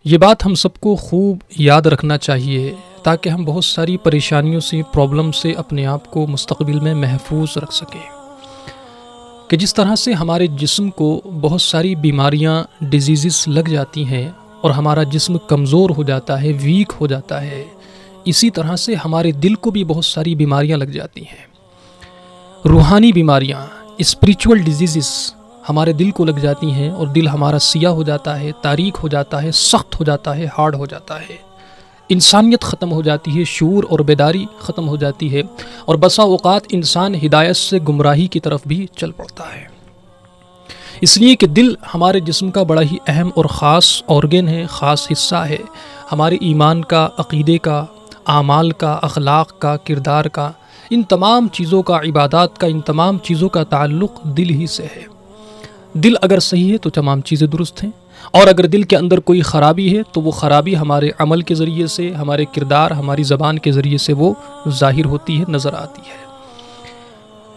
یہ بات ہم سب کو خوب یاد رکھنا چاہیے تاکہ ہم بہت ساری پریشانیوں سے پرابلم سے اپنے آپ کو مستقبل میں محفوظ رکھ سکیں کہ جس طرح سے ہمارے جسم کو بہت ساری بیماریاں ڈیزیزز لگ جاتی ہیں اور ہمارا جسم کمزور ہو جاتا ہے، ویک ہو جاتا ہے، اسی طرح سے ہمارے دل کو بھی بہت ساری بیماریاں لگ جاتی ہیں۔ روحانی بیماریاں، اسپریچول ڈیزیزز ہمارے دل کو لگ جاتی ہیں اور دل ہمارا سیاہ ہو جاتا ہے، تاریک ہو جاتا ہے، سخت ہو جاتا ہے، ہارڈ ہو جاتا ہے، انسانیت ختم ہو جاتی ہے، شعور اور بیداری ختم ہو جاتی ہے، اور بسا اوقات انسان ہدایت سے گمراہی کی طرف بھی چل پڑتا ہے۔ اس لیے کہ دل ہمارے جسم کا بڑا ہی اہم اور خاص آرگن ہے، خاص حصہ ہے، ہمارے ایمان کا، عقیدے کا، اعمال کا، اخلاق کا، کردار کا، ان تمام چیزوں کا، عبادات کا، ان تمام چیزوں کا تعلق دل ہی سے ہے۔ دل اگر صحیح ہے تو تمام چیزیں درست ہیں، اور اگر دل کے اندر کوئی خرابی ہے تو وہ خرابی ہمارے عمل کے ذریعے سے، ہمارے کردار، ہماری زبان کے ذریعے سے وہ ظاہر ہوتی ہے، نظر آتی ہے۔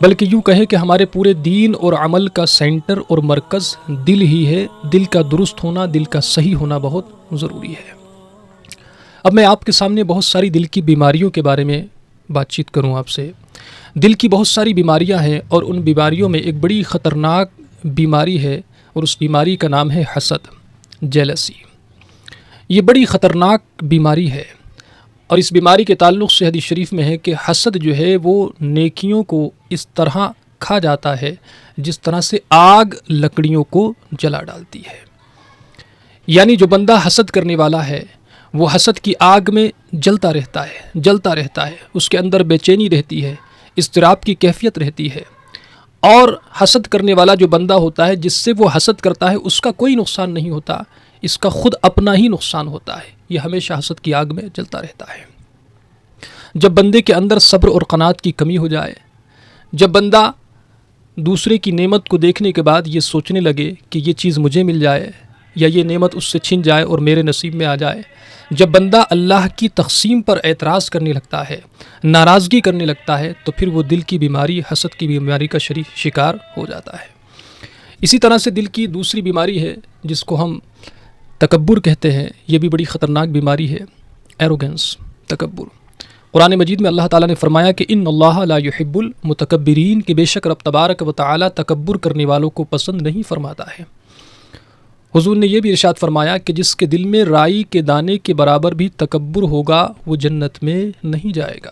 بلکہ یوں کہے کہ ہمارے پورے دین اور عمل کا سینٹر اور مرکز دل ہی ہے۔ دل کا درست ہونا، دل کا صحیح ہونا بہت ضروری ہے۔ اب میں آپ کے سامنے بہت ساری دل کی بیماریوں کے بارے میں بات چیت کروں آپ سے۔ دل کی بہت ساری بیماریاں ہیں، اور ان بیماریوں میں ایک بڑی خطرناک بیماری ہے، اور اس بیماری کا نام ہے حسد، جیلسی۔ یہ بڑی خطرناک بیماری ہے، اور اس بیماری کے تعلق سے حدیث شریف میں ہے کہ حسد جو ہے وہ نیکیوں کو اس طرح کھا جاتا ہے جس طرح سے آگ لکڑیوں کو جلا ڈالتی ہے۔ یعنی جو بندہ حسد کرنے والا ہے وہ حسد کی آگ میں جلتا رہتا ہے، اس کے اندر بے چینی رہتی ہے، اضطراب کی کیفیت رہتی ہے، اور حسد کرنے والا جو بندہ ہوتا ہے جس سے وہ حسد کرتا ہے اس کا کوئی نقصان نہیں ہوتا، اس کا خود اپنا ہی نقصان ہوتا ہے، یہ ہمیشہ حسد کی آگ میں جلتا رہتا ہے۔ جب بندے کے اندر صبر اور قناعت کی کمی ہو جائے، جب بندہ دوسرے کی نعمت کو دیکھنے کے بعد یہ سوچنے لگے کہ یہ چیز مجھے مل جائے یا یہ نعمت اس سے چھن جائے اور میرے نصیب میں آ جائے، جب بندہ اللہ کی تقسیم پر اعتراض کرنے لگتا ہے، ناراضگی کرنے لگتا ہے، تو پھر وہ دل کی بیماری، حسد کی بیماری کا شکار ہو جاتا ہے۔ اسی طرح سے دل کی دوسری بیماری ہے جس کو ہم تکبر کہتے ہیں، یہ بھی بڑی خطرناک بیماری ہے، ایروگنس، تکبر۔ قرآن مجید میں اللہ تعالیٰ نے فرمایا کہ ان اللہ لا يحب المتکبرین، کہ بے شک رب تبارک و تعالیٰ تکبر کرنے والوں کو پسند نہیں فرماتا ہے۔ حضور نے یہ بھی ارشاد فرمایا کہ جس کے دل میں رائی کے دانے کے برابر بھی تکبر ہوگا وہ جنت میں نہیں جائے گا۔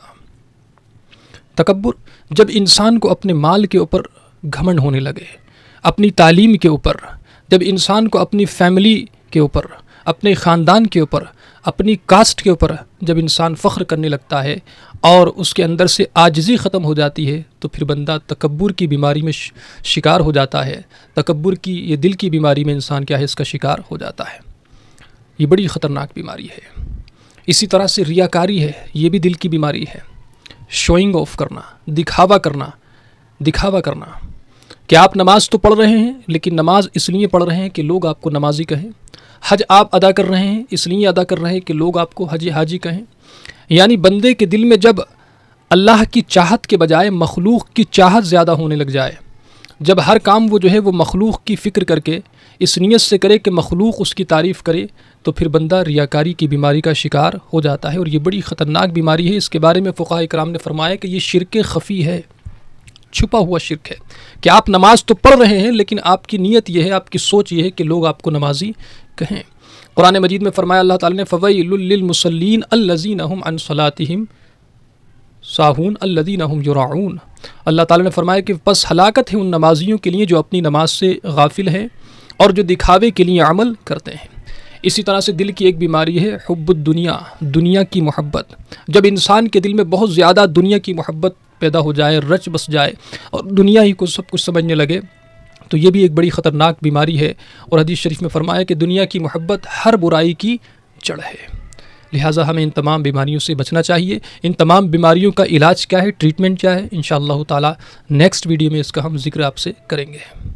تکبر جب انسان کو اپنے مال کے اوپر گھمنڈ ہونے لگے، اپنی تعلیم کے اوپر، جب انسان کو اپنی فیملی کے اوپر، اپنے خاندان کے اوپر، اپنی کاسٹ کے اوپر جب انسان فخر کرنے لگتا ہے اور اس کے اندر سے عاجزی ختم ہو جاتی ہے، تو پھر بندہ تکبر کی بیماری میں شکار ہو جاتا ہے۔ تکبر کی یہ دل کی بیماری میں انسان کیا ہے، اس کا شکار ہو جاتا ہے۔ یہ بڑی خطرناک بیماری ہے۔ اسی طرح سے ریاکاری ہے، یہ بھی دل کی بیماری ہے۔ شوئنگ آف کرنا، دکھاوا کرنا کہ آپ نماز تو پڑھ رہے ہیں لیکن نماز اس لیے پڑھ رہے ہیں کہ لوگ آپ کو نمازی کہیں، حج آپ ادا کر رہے ہیں اس لیے ادا کر رہے ہیں کہ لوگ آپ کو حاجی کہیں۔ یعنی بندے کے دل میں جب اللہ کی چاہت کے بجائے مخلوق کی چاہت زیادہ ہونے لگ جائے، جب ہر کام وہ جو ہے وہ مخلوق کی فکر کر کے اس نیت سے کرے کہ مخلوق اس کی تعریف کرے، تو پھر بندہ ریاکاری کی بیماری کا شکار ہو جاتا ہے، اور یہ بڑی خطرناک بیماری ہے۔ اس کے بارے میں فقہاء کرام نے فرمایا کہ یہ شرک خفی ہے، چھپا ہوا شرک ہے، کہ آپ نماز تو پڑھ رہے ہیں لیکن آپ کی نیت یہ ہے، آپ کی سوچ یہ ہے کہ لوگ آپ کو نمازی کہیں۔ قرآن مجید میں فرمایا اللہ تعالیٰ نے فَوَيْلٌ لِّلْمُصَلِّينَ الَّذِينَ هُمْ عَنْ صَلَاتِهِمْ ساہون الذین هم یراعون۔ اللہ تعالیٰ نے فرمایا کہ پس ہلاکت ہے ان نمازیوں کے لیے جو اپنی نماز سے غافل ہیں اور جو دکھاوے کے لیے عمل کرتے ہیں۔ اسی طرح سے دل کی ایک بیماری ہے حب الدنیا، دنیا کی محبت۔ جب انسان کے دل میں بہت زیادہ دنیا کی محبت پیدا ہو جائے، رچ بس جائے اور دنیا ہی کو سب کچھ سمجھنے لگے، تو یہ بھی ایک بڑی خطرناک بیماری ہے، اور حدیث شریف میں فرمایا کہ دنیا کی محبت ہر برائی کی جڑ ہے۔ لہٰذا ہمیں ان تمام بیماریوں سے بچنا چاہیے۔ ان تمام بیماریوں کا علاج کیا ہے، ٹریٹمنٹ کیا ہے، انشاءاللہ تعالی نیکسٹ ویڈیو میں اس کا ہم ذکر آپ سے کریں گے۔